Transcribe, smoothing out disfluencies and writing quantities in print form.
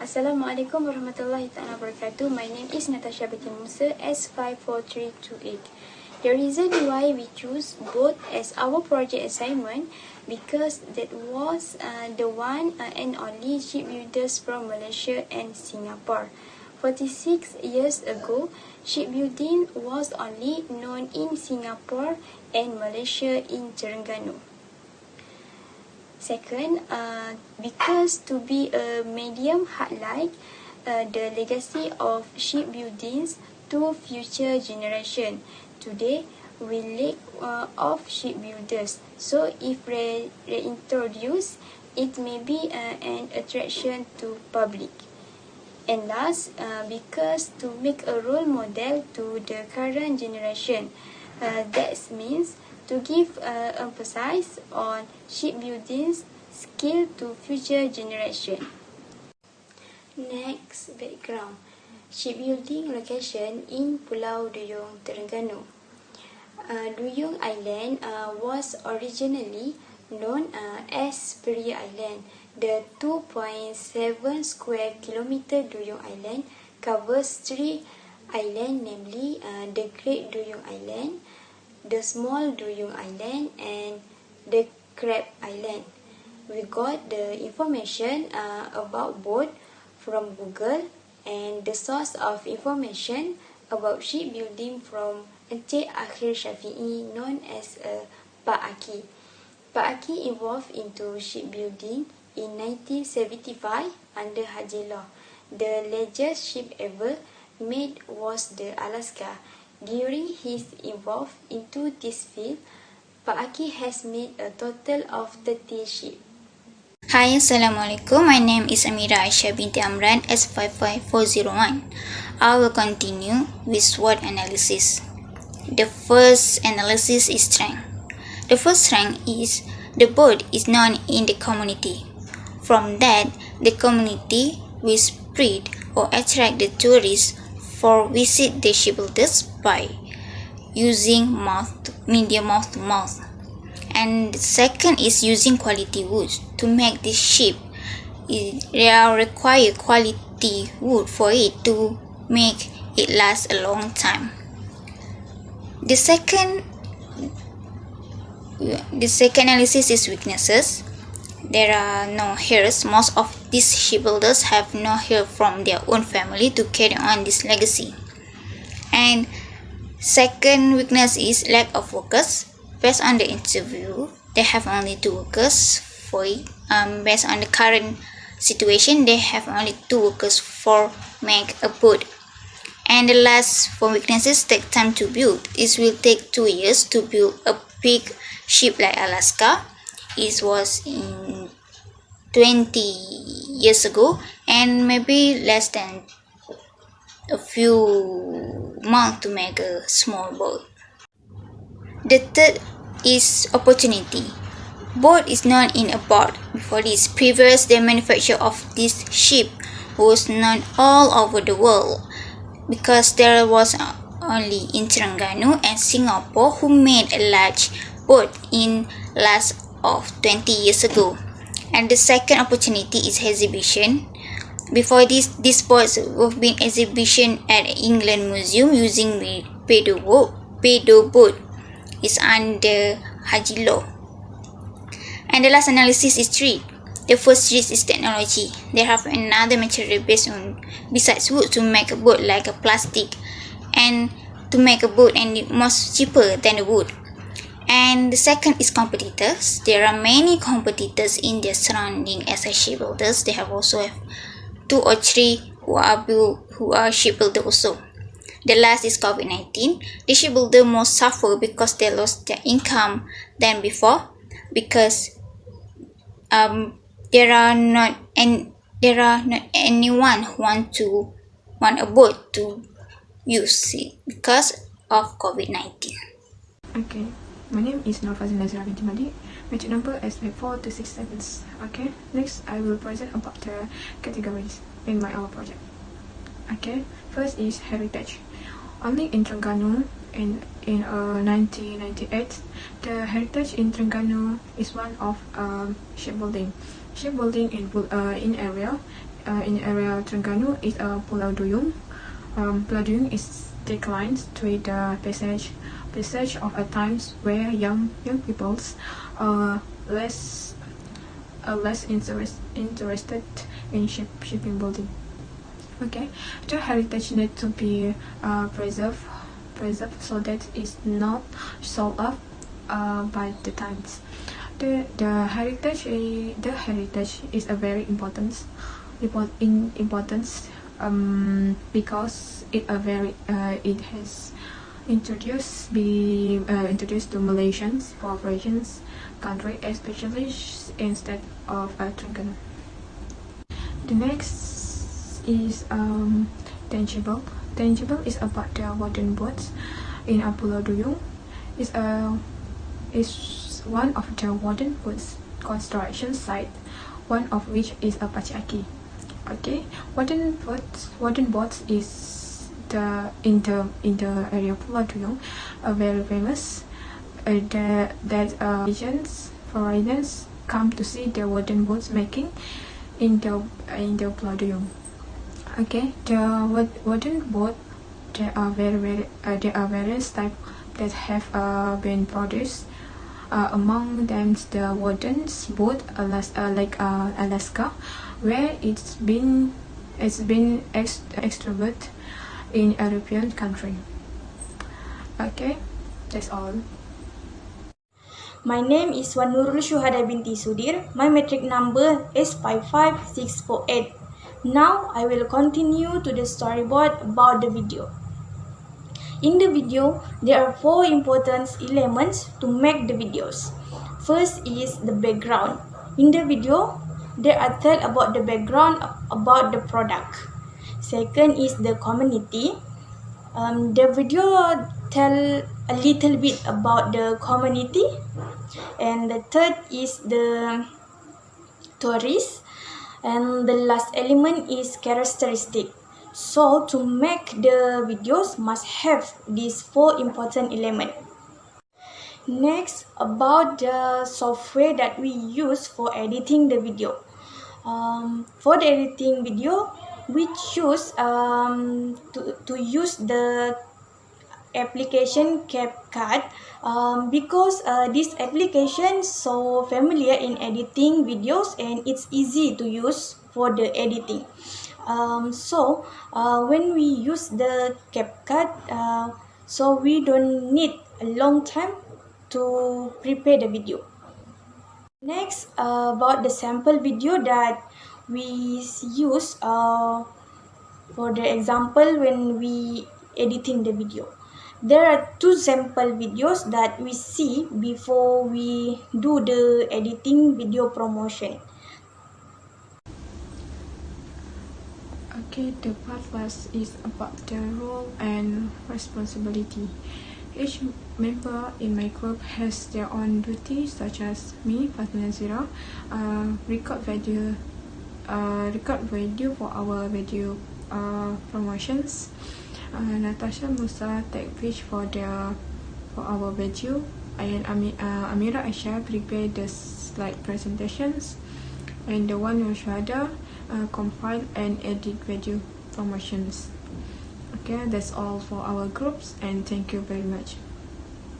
Assalamualaikum warahmatullahi wabarakatuh. My name is Natasha Binti Musa, S54328. The reason why we choose both as our project assignment because that was the one and only shipbuilders from Malaysia and Singapore. 46 years ago, shipbuilding was only known in Singapore and Malaysia in Terengganu. Second, because to be a medium highlight the legacy of shipbuildings to future generation. Today, we lack of shipbuilders. So if reintroduced, it may be an attraction to public. And last, because to make a role model to the current generation. That means to give emphasis on shipbuilding's skill to future generation. Next, background. Shipbuilding location in Pulau Duyung, Terengganu. Duyung Island was originally known as Peri Island. The 2.7 square kilometer Duyung Island covers 3 islands, namely the Great Duyung Island, the Small Duyung Island, and the Crab Island. We got the information about both from Google and the source of information about shipbuilding from Encik Akhir Syafi'i, known as Pak Aki. Pak Aki evolved into shipbuilding in 1975 under Haji Law. The largest ship ever made was the Alaska. During his involvement into this field, Pak Aki has made a total of 30 ships. Hi, Assalamualaikum. My name is Amira Aisyah binti Amran, S55401. I will continue with SWOT analysis. The first analysis is strength. The first strength is the boat is known in the community. From that, the community will spread or attract the tourists for visit the shipbuilders by using media mouth to mouth. And the second is using quality woods to make this ship. They require quality wood for it to make it last a long time. The second analysis is weaknesses. There are no heirs. Most of these shipbuilders have no heir from their own family to carry on this legacy. And second weakness is lack of workers. Based on the interview, they have only 2 workers for it. Based on the current situation, they have only 2 workers for make a boat. And the last 4 weaknesses take time to build. It will take 2 years to build a big ship like Alaska. It was in 20 years ago, and maybe less than a few months to make a small boat. The third is opportunity. Boat is known in a port. Before this, previous the manufacture of this ship was known all over the world because there was only in Terengganu and Singapore who made a large boat in last of 20 years ago. And the second opportunity is exhibition. Before this boats have been exhibition at England Museum using the pedo boat. Is under Haji Law. And the last analysis is trade. The first trade is technology. They have another material besides wood to make a boat like a plastic, and to make a boat and it much cheaper than the wood. And the second is competitors. There are many competitors in their surrounding as a shipbuilders. They have also have 2 or 3 who are shipbuilders also. The last is COVID-19. The shipbuilder most suffer because they lost their income than before, because there are not anyone who want a boat to use it because of COVID-19. Okay, my name is Nafazin Nazira binti Malik. Match number is 4267. Okay, next I will present about the categories in our project. Okay, first is heritage. Only in Terengganu in 1998, the heritage in Terengganu is one of shipbuilding. shipbuilding in area Terengganu is Pulau Duyung. Pulau Duyung is declines to the passage of a times where young peoples are less interested in shipping building. Okay, the heritage need to be preserved so that it's not sold off by the times. The heritage is a very important because it has introduced to Malaysians corporations country, especially instead of Terengganu. The next is tangible. Tangible is about the wooden boats in Pulau Duyung. Is one of the wooden boats construction site, one of which is a Paciaki. Okay, wooden boats is in the area of Pulau Duyung very famous. That foreigners come to see the wooden boats making in the Pulau Duyung. Okay, the wooden boat there are various types that have been produced. Among them, the wooden boat Alaska, where it's been exported in European country. Okay, that's all. My name is Wan Nurul Syuhada binti Sudir. My metric number is 55648. Now I will continue to the storyboard about the video. In the video, there are 4 important elements to make the videos. First is the background. In the video, there are tell about the background about the product. Second is the community. The video tell a little bit about the community. And the third is the tourist. And the last element is characteristic. So to make the videos must have these 4 important elements. Next, about the software that we use for editing the video. For the editing video, we choose to use the application CapCut because this application is so familiar in editing videos and it's easy to use for the editing. When we use the CapCut, so we don't need a long time to prepare the video. Next, about the sample video that we use for the example when we editing the video. There are 2 sample videos that we see before we do the editing video promotion. Okay, the part last is about the role and responsibility. Each member in my group has their own duties, such as me, Fatma Nazira, record video for our video promotions. Natasha Musa take pitch for our video, and Amira Aisyah prepare the slide presentations, and the one Shahada compile and edit video promotions. Okay, that's all for our groups, and thank you very much.